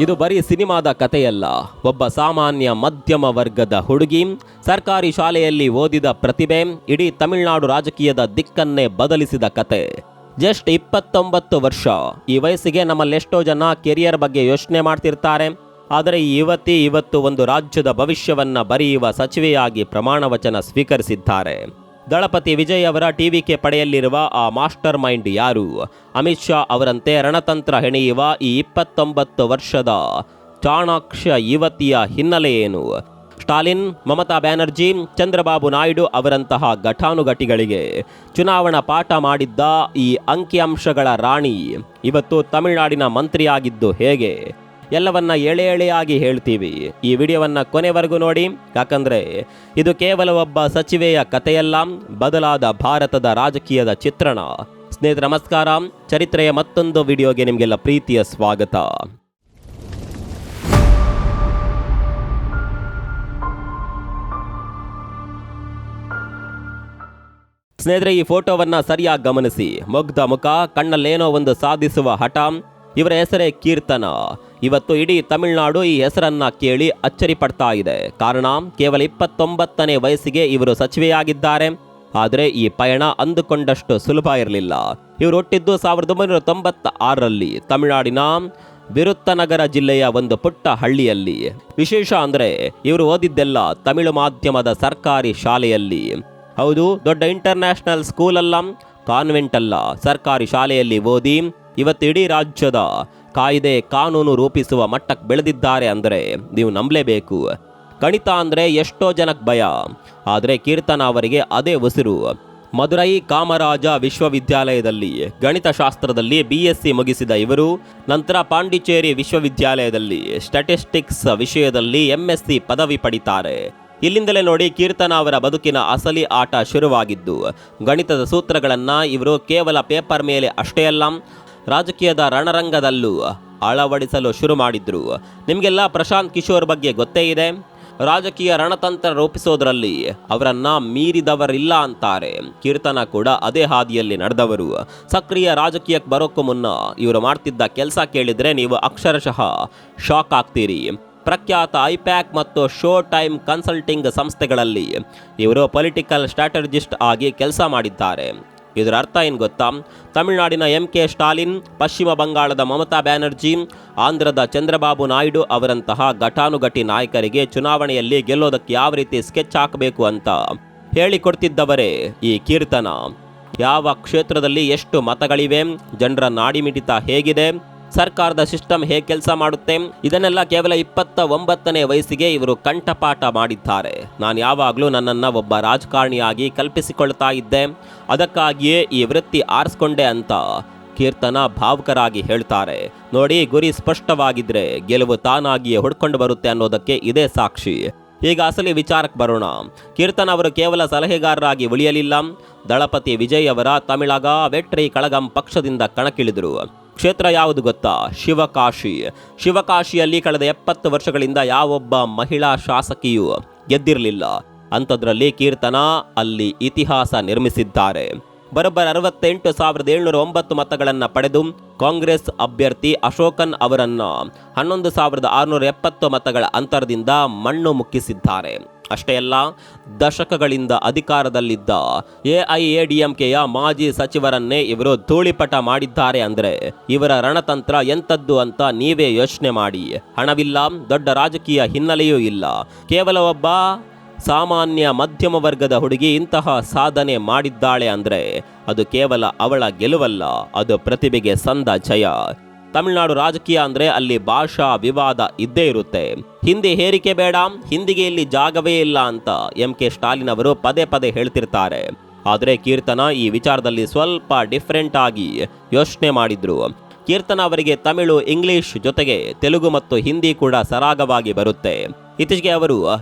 ಇದು ಬರೀ ಸಿನಿಮಾದ ಕಥೆಯಲ್ಲ. ಒಬ್ಬ ಸಾಮಾನ್ಯ ಮಧ್ಯಮ ವರ್ಗದ ಹುಡುಗಿ ಸರ್ಕಾರಿ ಶಾಲೆಯಲ್ಲಿ ಓದಿದ ಪ್ರತಿಭೆ ಇಡೀ ತಮಿಳುನಾಡು ರಾಜಕೀಯದ ದಿಕ್ಕನ್ನೇ ಬದಲಿಸಿದ ಕತೆ. ಜಸ್ಟ್ 29 ವರ್ಷ. ಈ ವಯಸ್ಸಿಗೆ ನಮ್ಮಲ್ಲೆಷ್ಟೋ ಜನ ಕೆರಿಯರ್ ಬಗ್ಗೆ ಯೋಚನೆ ಮಾಡ್ತಿರ್ತಾರೆ. ಆದರೆ ಈ ಯುವತಿ ಇವತ್ತು ಒಂದು ರಾಜ್ಯದ ಭವಿಷ್ಯವನ್ನ ಬರೆಯುವ ಸಚಿವೆಯಾಗಿ ಪ್ರಮಾಣ ವಚನ ಸ್ವೀಕರಿಸಿದ್ದಾರೆ. ದಳಪತಿ ವಿಜಯ್ ಅವರ ಟಿವಿಕೆ ಪಡೆಯಲ್ಲಿರುವ ಆ ಮಾಸ್ಟರ್ ಮೈಂಡ್ ಯಾರು? ಅಮಿತ್ ಶಾ ಅವರಂತೆ ರಣತಂತ್ರ ಹೆಣೆಯುವ ಈ 29 ವರ್ಷದ ಚಾಣಾಕ್ಷ ಯುವತಿಯ ಹಿನ್ನೆಲೆ ಏನು? ಸ್ಟಾಲಿನ್, ಮಮತಾ ಬ್ಯಾನರ್ಜಿ, ಚಂದ್ರಬಾಬು ನಾಯ್ಡು ಅವರಂತಹ ಘಟಾನುಘಟಿಗಳಿಗೆ ಚುನಾವಣಾ ಪಾಠ ಮಾಡಿದ್ದ ಈ ಅಂಕಿಅಂಶಗಳ ರಾಣಿ ಇವತ್ತು ತಮಿಳುನಾಡಿನ ಮಂತ್ರಿಯಾಗಿದ್ದು ಹೇಗೆ? ಎಲ್ಲವನ್ನ ಎಳೆಯಾಗಿ ಹೇಳ್ತೀವಿ. ಈ ವಿಡಿಯೋವನ್ನು ಕೊನೆವರೆಗೂ ನೋಡಿ, ಯಾಕಂದರೆ ಇದು ಕೇವಲ ಒಬ್ಬ ಸಚಿವೆಯ ಕಥೆಯಲ್ಲ, ಬದಲಾದ ಭಾರತದ ರಾಜಕೀಯದ ಚಿತ್ರಣ. ಸ್ನೇಹಿತರೆ ನಮಸ್ಕಾರ. ಚರಿತ್ರೆಯ ಮತ್ತೊಂದು ವಿಡಿಯೋಗೆ ನಿಮಗೆಲ್ಲ ಪ್ರೀತಿಯ ಸ್ವಾಗತ. ಸ್ನೇಹಿತರೆ, ಈ ಫೋಟೋವನ್ನ ಸರಿಯಾಗಿ ಗಮನಿಸಿ. ಮುಗ್ಧ ಮುಖ, ಕಣ್ಣಲ್ಲೇನೋ ಒಂದು ಸಾಧಿಸುವ ಹಠ. ಇವರ ಹೆಸರೇ ಕೀರ್ತನ. ಇವತ್ತು ಇಡೀ ತಮಿಳುನಾಡು ಈ ಹೆಸರನ್ನ ಕೇಳಿ ಅಚ್ಚರಿ ಪಡ್ತಾ ಇದೆ. ಕಾರಣ, ಕೇವಲ 29ನೇ ವಯಸ್ಸಿಗೆ ಇವರು ಸಚಿವೆಯಾಗಿದ್ದಾರೆ. ಆದರೆ ಈ ಪಯಣ ಅಂದುಕೊಂಡಷ್ಟು ಸುಲಭ ಇರಲಿಲ್ಲ. ಇವರು ಹುಟ್ಟಿದ್ದು 1996ರಲ್ಲಿ ತಮಿಳುನಾಡಿನ ವಿರುತ್ತನಗರ ಜಿಲ್ಲೆಯ ಒಂದು ಪುಟ್ಟ ಹಳ್ಳಿಯಲ್ಲಿ. ವಿಶೇಷ ಅಂದರೆ ಇವರು ಓದಿದ್ದೆಲ್ಲ ತಮಿಳು ಮಾಧ್ಯಮದ ಸರ್ಕಾರಿ ಶಾಲೆಯಲ್ಲಿ. ಹೌದು, ದೊಡ್ಡ ಇಂಟರ್ನ್ಯಾಷನಲ್ ಸ್ಕೂಲ್ ಅಲ್ಲ, ಕಾನ್ವೆಂಟ್ ಅಲ್ಲ, ಸರ್ಕಾರಿ ಶಾಲೆಯಲ್ಲಿ ಓದಿ ಇವತ್ತು ಇಡೀ ರಾಜ್ಯದ ಕಾಯ್ದೆ ಕಾನೂನು ರೂಪಿಸುವ ಮಟ್ಟಕ್ಕೆ ಬೆಳೆದಿದ್ದಾರೆ ಅಂದರೆ ನೀವು ನಂಬಲೇಬೇಕು. ಗಣಿತ ಅಂದರೆ ಎಷ್ಟೋ ಜನಕ್ಕೆ ಭಯ, ಆದರೆ ಕೀರ್ತನ ಅವರಿಗೆ ಅದೇ ಉಸಿರು. ಮದುರೈ ಕಾಮರಾಜ ವಿಶ್ವವಿದ್ಯಾಲಯದಲ್ಲಿ ಗಣಿತಶಾಸ್ತ್ರದಲ್ಲಿ BSc ಮುಗಿಸಿದ ಇವರು ನಂತರ ಪಾಂಡಿಚೇರಿ ವಿಶ್ವವಿದ್ಯಾಲಯದಲ್ಲಿ ಸ್ಟ್ಯಾಟಿಸ್ಟಿಕ್ಸ್ ವಿಷಯದಲ್ಲಿ MSc ಪದವಿ ಪಡಿತಾರೆ. ಇಲ್ಲಿಂದಲೇ ನೋಡಿ ಕೀರ್ತನ ಅವರ ಬದುಕಿನ ಅಸಲಿ ಆಟ ಶುರುವಾಗಿದ್ದು. ಗಣಿತದ ಸೂತ್ರಗಳನ್ನು ಇವರು ಕೇವಲ ಪೇಪರ್ ಮೇಲೆ ಅಷ್ಟೇ ಅಲ್ಲ, ರಾಜಕೀಯದ ರಣರಂಗದಲ್ಲೂ ಅಳವಡಿಸಲು ಶುರು ಮಾಡಿದ್ರು. ನಿಮಗೆಲ್ಲ ಪ್ರಶಾಂತ್ ಕಿಶೋರ್ ಬಗ್ಗೆ ಗೊತ್ತೇ ಇದೆ. ರಾಜಕೀಯ ರಣತಂತ್ರ ರೂಪಿಸೋದ್ರಲ್ಲಿ ಅವರನ್ನ ಮೀರಿದವರಿಲ್ಲ ಅಂತಾರೆ. ಕೀರ್ತನ ಕೂಡ ಅದೇ ಹಾದಿಯಲ್ಲಿ ನಡೆದವರು. ಸಕ್ರಿಯ ರಾಜಕೀಯಕ್ಕೆ ಬರೋಕ್ಕೂ ಮುನ್ನ ಇವರು ಮಾಡ್ತಿದ್ದ ಕೆಲಸ ಕೇಳಿದರೆ ನೀವು ಅಕ್ಷರಶಃ ಶಾಕ್ ಆಗ್ತೀರಿ. ಪ್ರಖ್ಯಾತ ಐಪ್ಯಾಕ್ ಮತ್ತು ಶೋ ಟೈಮ್ ಕನ್ಸಲ್ಟಿಂಗ್ ಸಂಸ್ಥೆಗಳಲ್ಲಿ ಇವರು ಪೊಲಿಟಿಕಲ್ ಸ್ಟ್ರಾಟಜಿಸ್ಟ್ ಆಗಿ ಕೆಲಸ ಮಾಡಿದ್ದಾರೆ. ಇದರ ಅರ್ಥ ಏನು ಗೊತ್ತಾ? ತಮಿಳುನಾಡಿನ MK ಸ್ಟಾಲಿನ್, ಪಶ್ಚಿಮ ಬಂಗಾಳದ ಮಮತಾ ಬ್ಯಾನರ್ಜಿ, ಆಂಧ್ರದ ಚಂದ್ರಬಾಬು ನಾಯ್ಡು ಅವರಂತಹ ಘಟಾನುಘಟಿ ನಾಯಕರಿಗೆ ಚುನಾವಣೆಯಲ್ಲಿ ಗೆಲ್ಲೋದಕ್ಕೆ ಯಾವ ರೀತಿ ಸ್ಕೆಚ್ ಹಾಕಬೇಕು ಅಂತ ಹೇಳಿಕೊಡ್ತಿದ್ದವರೇ ಈ ಕೀರ್ತನ. ಯಾವ ಕ್ಷೇತ್ರದಲ್ಲಿ ಎಷ್ಟು ಮತಗಳಿವೆ, ಜನರ ನಾಡಿಮಿಡಿತ ಹೇಗಿದೆ, ಸರ್ಕಾರದ ಸಿಸ್ಟಮ್ ಹೇಗೆ ಕೆಲಸ ಮಾಡುತ್ತೆ, ಇದನ್ನೆಲ್ಲ ಕೇವಲ 29ನೇ ವಯಸ್ಸಿಗೆ ಇವರು ಕಂಠಪಾಠ ಮಾಡಿದ್ದಾರೆ. ನಾನು ಯಾವಾಗಲೂ ನನ್ನನ್ನು ಒಬ್ಬ ರಾಜಕಾರಣಿಯಾಗಿ ಕಲ್ಪಿಸಿಕೊಳ್ತಾ ಇದ್ದೆ, ಅದಕ್ಕಾಗಿಯೇ ಈ ವೃತ್ತಿ ಆರಿಸ್ಕೊಂಡೆ ಅಂತ ಕೀರ್ತನ ಭಾವುಕರಾಗಿ ಹೇಳ್ತಾರೆ. ನೋಡಿ, ಗುರಿ ಸ್ಪಷ್ಟವಾಗಿದ್ರೆ ಗೆಲುವು ತಾನಾಗಿಯೇ ಹುಡ್ಕೊಂಡು ಬರುತ್ತೆ ಅನ್ನೋದಕ್ಕೆ ಇದೇ ಸಾಕ್ಷಿ. ಈಗ ಅಸಲಿ ವಿಚಾರಕ್ಕೆ ಬರೋಣ. ಕೀರ್ತನ ಅವರು ಕೇವಲ ಸಲಹೆಗಾರರಾಗಿ ಉಳಿಯಲಿಲ್ಲ. ದಳಪತಿ ವಿಜಯ್ ಅವರ ತಮಿಳಗ ವೆಟ್ರಿ ಕಳಗಂ ಪಕ್ಷದಿಂದ ಕಣಕ್ಕಿಳಿದರು. ಕ್ಷೇತ್ರ ಯಾವುದು ಗೊತ್ತಾ? ಶಿವಕಾಶಿ. ಶಿವಕಾಶಿಯಲ್ಲಿ ಕಳೆದ 70 ವರ್ಷಗಳಿಂದ ಯಾವೊಬ್ಬ ಮಹಿಳಾ ಶಾಸಕಿಯೂ ಗೆದ್ದಿರಲಿಲ್ಲ. ಅಂಥದ್ರಲ್ಲಿ ಕೀರ್ತನ ಅಲ್ಲಿ ಇತಿಹಾಸ ನಿರ್ಮಿಸಿದ್ದಾರೆ. ಬರೋಬ್ಬರ 68,709 ಮತಗಳನ್ನು ಪಡೆದು ಕಾಂಗ್ರೆಸ್ ಅಭ್ಯರ್ಥಿ ಅಶೋಕನ್ ಅವರನ್ನು 11,670 ಮತಗಳ ಅಂತರದಿಂದ ಮಣ್ಣು ಮುಕ್ಕಿಸಿದ್ದಾರೆ. ಅಷ್ಟೇ ಅಲ್ಲ, ದಶಕಗಳಿಂದ ಅಧಿಕಾರದಲ್ಲಿದ್ದ AIADMKಯ ಮಾಜಿ ಸಚಿವರನ್ನೇ ಇವರು ಧೂಳಿಪಟ ಮಾಡಿದ್ದಾರೆ. ಅಂದರೆ ಇವರ ರಣತಂತ್ರ ಎಂಥದ್ದು ಅಂತ ನೀವೇ ಯೋಚನೆ ಮಾಡಿ. ಹಣವಿಲ್ಲ, ದೊಡ್ಡ ರಾಜಕೀಯ ಹಿನ್ನೆಲೆಯೂ ಇಲ್ಲ, ಕೇವಲ ಒಬ್ಬ ಸಾಮಾನ್ಯ ಮಧ್ಯಮ ವರ್ಗದ ಹುಡುಗಿ ಇಂತಹ ಸಾಧನೆ ಮಾಡಿದ್ದಾಳೆ ಅಂದರೆ ಅದು ಕೇವಲ ಅವಳ ಗೆಲುವಲ್ಲ, ಅದು ಪ್ರತಿಭೆಗೆ ಸಂದ ಜಯ. ತಮಿಳುನಾಡು ರಾಜಕೀಯ ಅಂದರೆ ಅಲ್ಲಿ ಭಾಷಾ ವಿವಾದ ಇದ್ದೇ ಇರುತ್ತೆ. ಹಿಂದಿ ಹೇರಿಕೆ ಬೇಡ, ಹಿಂದಿಗೆ ಇಲ್ಲಿ ಜಾಗವೇ ಇಲ್ಲ ಅಂತ MK ಸ್ಟಾಲಿನ್ ಅವರು ಪದೇ ಪದೇ ಹೇಳ್ತಿರ್ತಾರೆ. ಆದರೆ ಕೀರ್ತನ ಈ ವಿಚಾರದಲ್ಲಿ ಸ್ವಲ್ಪ ಡಿಫ್ರೆಂಟ್ ಆಗಿ ಯೋಚನೆ ಮಾಡಿದ್ರು. ಕೀರ್ತನ ಅವರಿಗೆ ತಮಿಳು, ಇಂಗ್ಲಿಷ್ ಜೊತೆಗೆ ತೆಲುಗು ಮತ್ತು ಹಿಂದಿ ಕೂಡ ಸರಾಗವಾಗಿ ಬರುತ್ತೆ. ಇತ್ತೀಚೆಗೆ ಅವರು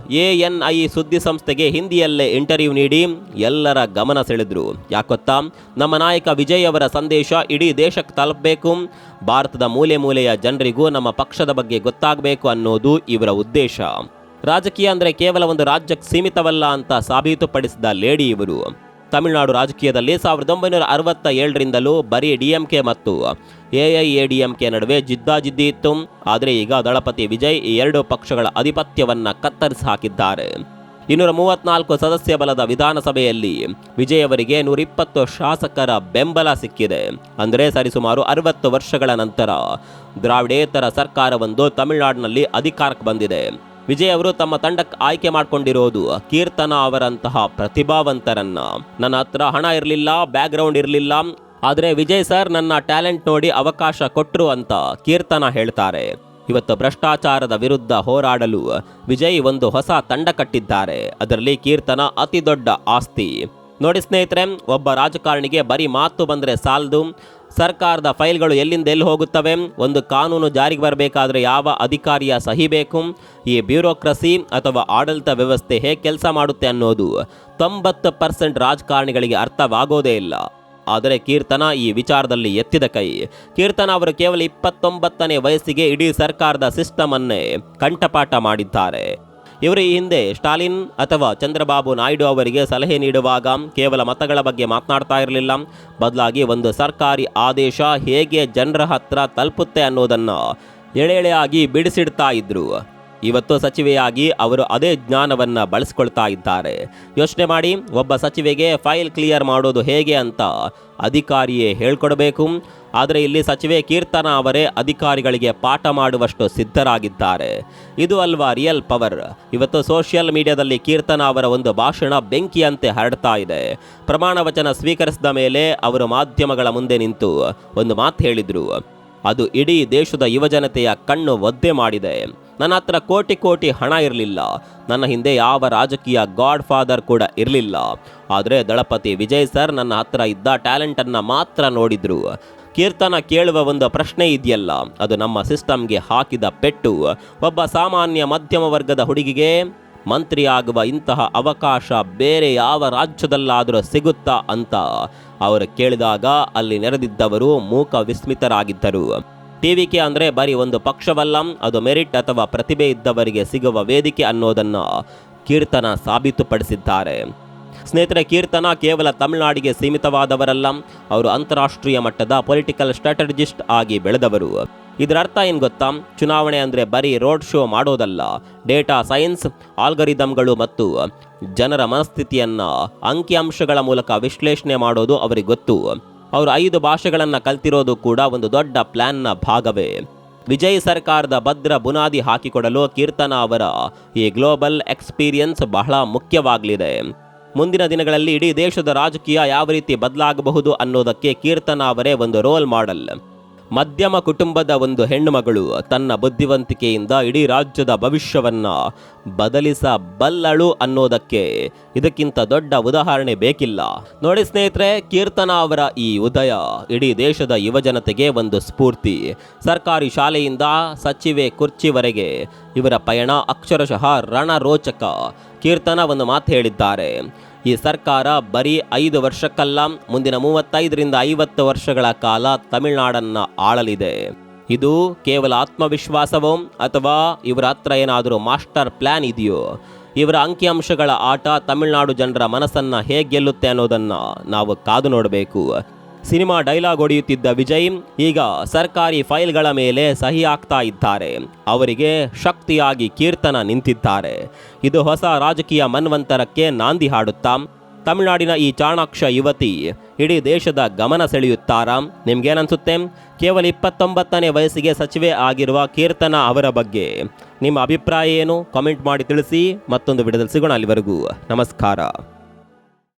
ANI ಸುದ್ದಿ ಸಂಸ್ಥೆಗೆ ಹಿಂದಿಯಲ್ಲೇ ಇಂಟರ್ವ್ಯೂ ನೀಡಿ ಎಲ್ಲರ ಗಮನ ಸೆಳೆದ್ರು. ಯಾಕೊತ್ತಾ? ನಮ್ಮ ನಾಯಕ ವಿಜಯ್ ಅವರ ಸಂದೇಶ ಇಡೀ ದೇಶಕ್ಕೆ ತಲುಪಬೇಕು, ಭಾರತದ ಮೂಲೆ ಮೂಲೆಯ ಜನರಿಗೂ ನಮ್ಮ ಪಕ್ಷದ ಬಗ್ಗೆ ಗೊತ್ತಾಗಬೇಕು ಅನ್ನೋದು ಇವರ ಉದ್ದೇಶ. ರಾಜಕೀಯ ಅಂದರೆ ಕೇವಲ ಒಂದು ರಾಜ್ಯಕ್ಕೆ ಸೀಮಿತವಲ್ಲ ಅಂತ ಸಾಬೀತುಪಡಿಸಿದ ಲೇಡಿ ಇವರು. ತಮಿಳುನಾಡು ರಾಜಕೀಯದಲ್ಲಿ 1967ರಿಂದಲೂ ಬರೀ ಡಿಎಂಕೆ ಮತ್ತು ಎಐಎಡಿಎಂಕೆ ನಡುವೆ ಜಿದ್ದಾಜಿದ್ದಿ ಇತ್ತು. ಆದರೆ ಈಗ ದಳಪತಿ ವಿಜಯ್ ಈ ಎರಡು ಪಕ್ಷಗಳ ಅಧಿಪತ್ಯವನ್ನ ಕತ್ತರಿಸಿ ಹಾಕಿದ್ದಾರೆ. 234 ಸದಸ್ಯ ಬಲದ ವಿಧಾನಸಭೆಯಲ್ಲಿ ವಿಜಯ್ ಅವರಿಗೆ 120 ಶಾಸಕರ ಬೆಂಬಲ ಸಿಕ್ಕಿದೆ. ಅಂದರೆ ಸರಿಸುಮಾರು 60 ವರ್ಷಗಳ ನಂತರ ದ್ರಾವಿಡೇತರ ಸರ್ಕಾರವೊಂದು ತಮಿಳುನಾಡಿನಲ್ಲಿ ಅಧಿಕಾರಕ್ಕೆ ಬಂದಿದೆ. ವಿಜಯ್ ಅವರು ತಮ್ಮ ತಂಡಕ್ಕೆ ಆಯ್ಕೆ ಮಾಡಿಕೊಂಡಿರೋದು ಕೀರ್ತನ ಅವರಂತಹ ಪ್ರತಿಭಾವಂತರನ್ನ. ನನ್ನ ಹತ್ರ ಹಣ ಇರಲಿಲ್ಲ, ಬ್ಯಾಕ್ಗ್ರೌಂಡ್ ಇರಲಿಲ್ಲ, ಆದರೆ ವಿಜಯ್ ಸರ್ ನನ್ನ ಟ್ಯಾಲೆಂಟ್ ನೋಡಿ ಅವಕಾಶ ಕೊಟ್ಟರು ಅಂತ ಕೀರ್ತನ ಹೇಳ್ತಾರೆ. ಇವತ್ತು ಭ್ರಷ್ಟಾಚಾರದ ವಿರುದ್ಧ ಹೋರಾಡಲು ವಿಜಯ್ ಒಂದು ಹೊಸ ತಂಡ ಕಟ್ಟಿದ್ದಾರೆ. ಅದರಲ್ಲಿ ಕೀರ್ತನ ಅತಿ ದೊಡ್ಡ ಆಸ್ತಿ. ನೋಡಿ ಸ್ನೇಹಿತರೆ, ಒಬ್ಬ ರಾಜಕಾರಣಿಗೆ ಬರೀ ಮಾತು ಬಂದರೆ ಸಾಲದು. ಸರ್ಕಾರದ ಫೈಲ್ಗಳು ಎಲ್ಲಿಂದ ಎಲ್ಲಿ ಹೋಗುತ್ತವೆ, ಒಂದು ಕಾನೂನು ಜಾರಿಗೆ ಬರಬೇಕಾದ್ರೆ ಯಾವ ಅಧಿಕಾರಿಯ ಸಹಿ ಬೇಕು, ಈ ಬ್ಯೂರೋಕ್ರಸಿ ಅಥವಾ ಆಡಳಿತ ವ್ಯವಸ್ಥೆ ಹೇಗೆ ಕೆಲಸ ಮಾಡುತ್ತೆ ಅನ್ನೋದು 90% ರಾಜಕಾರಣಿಗಳಿಗೆ ಅರ್ಥವಾಗೋದೇ ಇಲ್ಲ. ಆದರೆ ಕೀರ್ತನ ಈ ವಿಚಾರದಲ್ಲಿ ಎತ್ತಿದ ಕೈ. ಕೀರ್ತನ ಅವರು ಕೇವಲ 29ನೇ ವಯಸ್ಸಿಗೆ ಇಡೀ ಸರ್ಕಾರದ ಸಿಸ್ಟಮ್ ಅನ್ನೇ ಕಂಠಪಾಠ ಮಾಡಿದ್ದಾರೆ. ಇವರು ಈ ಹಿಂದೆ ಸ್ಟಾಲಿನ್ ಅಥವಾ ಚಂದ್ರಬಾಬು ನಾಯ್ಡು ಅವರಿಗೆ ಸಲಹೆ ನೀಡುವಾಗ ಕೇವಲ ಮತಗಳ ಬಗ್ಗೆ ಮಾತನಾಡ್ತಾ ಇರಲಿಲ್ಲ, ಬದಲಾಗಿ ಒಂದು ಸರ್ಕಾರಿ ಆದೇಶ ಹೇಗೆ ಜನರ ಹತ್ರ ತಲುಪುತ್ತೆ ಅನ್ನೋದನ್ನು ಎಳೆಯಾಗಿ ಬಿಡಿಸಿಡ್ತಾ ಇದ್ರು. ಇವತ್ತು ಸಚಿವೆಯಾಗಿ ಅವರು ಅದೇ ಜ್ಞಾನವನ್ನು ಬಳಸ್ಕೊಳ್ತಾ ಇದ್ದಾರೆ. ಯೋಚನೆ ಮಾಡಿ, ಒಬ್ಬ ಸಚಿವೆಗೆ ಫೈಲ್ ಕ್ಲಿಯರ್ ಮಾಡೋದು ಹೇಗೆ ಅಂತ ಅಧಿಕಾರಿಯೇ ಹೇಳ್ಕೊಡ್ಬೇಕು. ಆದರೆ ಇಲ್ಲಿ ಸಚಿವೆ ಕೀರ್ತನ ಅವರೇ ಅಧಿಕಾರಿಗಳಿಗೆ ಪಾಠ ಮಾಡುವಷ್ಟು ಸಿದ್ಧರಾಗಿದ್ದಾರೆ. ಇದು ಅಲ್ವಾ ರಿಯಲ್ ಪವರ್. ಇವತ್ತು ಸೋಷಿಯಲ್ ಮೀಡಿಯಾದಲ್ಲಿ ಕೀರ್ತನ ಅವರ ಒಂದು ಭಾಷಣ ಬೆಂಕಿಯಂತೆ ಹರಡ್ತಾ ಇದೆ. ಪ್ರಮಾಣ ವಚನ ಸ್ವೀಕರಿಸಿದ ಮೇಲೆ ಅವರು ಮಾಧ್ಯಮಗಳ ಮುಂದೆ ನಿಂತು ಒಂದು ಮಾತು ಹೇಳಿದರು. ಅದು ಇಡೀ ದೇಶದ ಯುವಜನತೆಯ ಕಣ್ಣು ಒದ್ದೆ ಮಾಡಿದೆ. ನನ್ನ ಹತ್ರ ಕೋಟಿ ಹಣ ಇರಲಿಲ್ಲ, ನನ್ನ ಹಿಂದೆ ಯಾವ ರಾಜಕೀಯ ಗಾಡ್ ಫಾದರ್ ಕೂಡ ಇರಲಿಲ್ಲ. ಆದರೆ ದಳಪತಿ ವಿಜಯ್ ಸರ್ ನನ್ನ ಹತ್ರ ಇದ್ದ ಟ್ಯಾಲೆಂಟನ್ನು ಮಾತ್ರ ನೋಡಿದ್ರು. ಕೀರ್ತನ ಕೇಳುವ ಒಂದು ಪ್ರಶ್ನೆ ಇದೆಯಲ್ಲ, ಅದು ನಮ್ಮ ಸಿಸ್ಟಮ್ಗೆ ಹಾಕಿದ ಪೆಟ್ಟು. ಒಬ್ಬ ಸಾಮಾನ್ಯ ಮಧ್ಯಮ ವರ್ಗದ ಹುಡುಗಿಗೆ ಮಂತ್ರಿ ಆಗುವ ಇಂತಹ ಅವಕಾಶ ಬೇರೆ ಯಾವ ರಾಜ್ಯದಲ್ಲಾದರೂ ಸಿಗುತ್ತಾ ಅಂತ ಅವರು ಕೇಳಿದಾಗ ಅಲ್ಲಿ ನೆರೆದಿದ್ದವರು ಮೂಕ ವಿಸ್ಮಿತರಾಗಿದ್ದರು. ಟಿವಿಕೆ ಅಂದರೆ ಬರೀ ಒಂದು ಪಕ್ಷವಲ್ಲ, ಅದು ಮೆರಿಟ್ ಅಥವಾ ಪ್ರತಿಭೆ ಇದ್ದವರಿಗೆ ಸಿಗುವ ವೇದಿಕೆ ಅನ್ನೋದನ್ನು ಕೀರ್ತನ ಸಾಬೀತುಪಡಿಸಿದ್ದಾರೆ. ಸ್ನೇಹಿತರೆ, ಕೀರ್ತನ ಕೇವಲ ತಮಿಳುನಾಡಿಗೆ ಸೀಮಿತವಾದವರಲ್ಲ, ಅವರು ಅಂತಾರಾಷ್ಟ್ರೀಯ ಮಟ್ಟದ ಪೊಲಿಟಿಕಲ್ ಸ್ಟ್ರಾಟಜಿಸ್ಟ್ ಆಗಿ ಬೆಳೆದವರು. ಇದರ ಅರ್ಥ ಏನು ಗೊತ್ತಾ? ಚುನಾವಣೆ ಅಂದರೆ ಬರೀ ರೋಡ್ ಶೋ ಮಾಡೋದಲ್ಲ, ಡೇಟಾ ಸೈನ್ಸ್, ಆಲ್ಗರಿದಮ್ಗಳು ಮತ್ತು ಜನರ ಮನಸ್ಥಿತಿಯನ್ನು ಅಂಕಿಅಂಶಗಳ ಮೂಲಕ ವಿಶ್ಲೇಷಣೆ ಮಾಡೋದು ಅವರಿಗೆ ಗೊತ್ತು. ಅವರು 5 ಭಾಷೆಗಳನ್ನು ಕಲ್ತಿರೋದು ಕೂಡ ಒಂದು ದೊಡ್ಡ ಪ್ಲಾನ್ನ ಭಾಗವೇ. ವಿಜಯ್ ಸರ್ಕಾರದ ಭದ್ರ ಬುನಾದಿ ಹಾಕಿಕೊಡಲು ಕೀರ್ತನ ಅವರ ಈ ಗ್ಲೋಬಲ್ ಎಕ್ಸ್ಪೀರಿಯನ್ಸ್ ಬಹಳ ಮುಖ್ಯವಾಗಲಿದೆ. ಮುಂದಿನ ದಿನಗಳಲ್ಲಿ ಇಡೀ ದೇಶದ ರಾಜಕೀಯ ಯಾವ ರೀತಿ ಬದಲಾಗಬಹುದು ಅನ್ನೋದಕ್ಕೆ ಕೀರ್ತನ ಅವರೇ ಒಂದು ರೋಲ್ ಮಾಡೆಲ್. ಮಧ್ಯಮ ಕುಟುಂಬದ ಒಂದು ಹೆಣ್ಣು ಮಗಳು ತನ್ನ ಬುದ್ಧಿವಂತಿಕೆಯಿಂದ ಇಡೀ ರಾಜ್ಯದ ಭವಿಷ್ಯವನ್ನು ಬದಲಿಸಬಲ್ಲಳು ಅನ್ನೋದಕ್ಕೆ ಇದಕ್ಕಿಂತ ದೊಡ್ಡ ಉದಾಹರಣೆ ಬೇಕಿಲ್ಲ. ನೋಡಿ ಸ್ನೇಹಿತರೆ, ಕೀರ್ತನ ಅವರ ಈ ಉದಯ ಇಡೀ ದೇಶದ ಯುವಜನತೆಗೆ ಒಂದು ಸ್ಫೂರ್ತಿ. ಸರ್ಕಾರಿ ಶಾಲೆಯಿಂದ ಸಚಿವೆ ಕುರ್ಚಿವರೆಗೆ ಇವರ ಪಯಣ ಅಕ್ಷರಶಃ ರಣರೋಚಕ. ಕೀರ್ತನ ಒಂದು ಮಾತು ಹೇಳಿದ್ದಾರೆ, ಈ ಸರ್ಕಾರ ಬರೀ 5 ವರ್ಷಕ್ಕಲ್ಲ, ಮುಂದಿನ 35ರಿಂದ 50 ವರ್ಷಗಳ ಕಾಲ ತಮಿಳುನಾಡನ್ನು ಆಳಲಿದೆ. ಇದು ಕೇವಲ ಆತ್ಮವಿಶ್ವಾಸವೋ ಅಥವಾ ಇವರ ಹತ್ರ ಏನಾದರೂ ಮಾಸ್ಟರ್ ಪ್ಲ್ಯಾನ್ ಇದೆಯೋ? ಇವರ ಅಂಕಿಅಂಶಗಳ ಆಟ ತಮಿಳುನಾಡು ಜನರ ಮನಸ್ಸನ್ನು ಹೇಗೆ ಗೆಲ್ಲುತ್ತೆ ಅನ್ನೋದನ್ನು ನಾವು ಕಾದು ನೋಡಬೇಕು. ಸಿನಿಮಾ ಡೈಲಾಗ್ ಹೊಡೆಯುತ್ತಿದ್ದ ವಿಜಯ್ ಈಗ ಸರ್ಕಾರಿ ಫೈಲ್ಗಳ ಮೇಲೆ ಸಹಿ ಹಾಕ್ತಾ ಇದ್ದಾರೆ. ಅವರಿಗೆ ಶಕ್ತಿಯಾಗಿ ಕೀರ್ತನ ನಿಂತಿದ್ದಾರೆ. ಇದು ಹೊಸ ರಾಜಕೀಯ ಮನ್ವಂತರಕ್ಕೆ ನಾಂದಿ ಹಾಡುತ್ತಾ ತಮಿಳುನಾಡಿನ ಈ ಚಾಣಾಕ್ಷ ಯುವತಿ ಇಡೀ ದೇಶದ ಗಮನ ಸೆಳೆಯುತ್ತಾರಾ? ನಿಮ್ಗೇನನ್ಸುತ್ತೆ? ಕೇವಲ 29ನೇ ವಯಸ್ಸಿಗೆ ಸಚಿವೆ ಆಗಿರುವ ಕೀರ್ತನ ಅವರ ಬಗ್ಗೆ ನಿಮ್ಮ ಅಭಿಪ್ರಾಯ ಏನು? ಕಾಮೆಂಟ್ ಮಾಡಿ ತಿಳಿಸಿ. ಮತ್ತೊಂದು ವಿಡಿಯೋದಲ್ಲಿ ಸಿಗೋಣ. ಅಲ್ಲಿವರೆಗೂ ನಮಸ್ಕಾರ.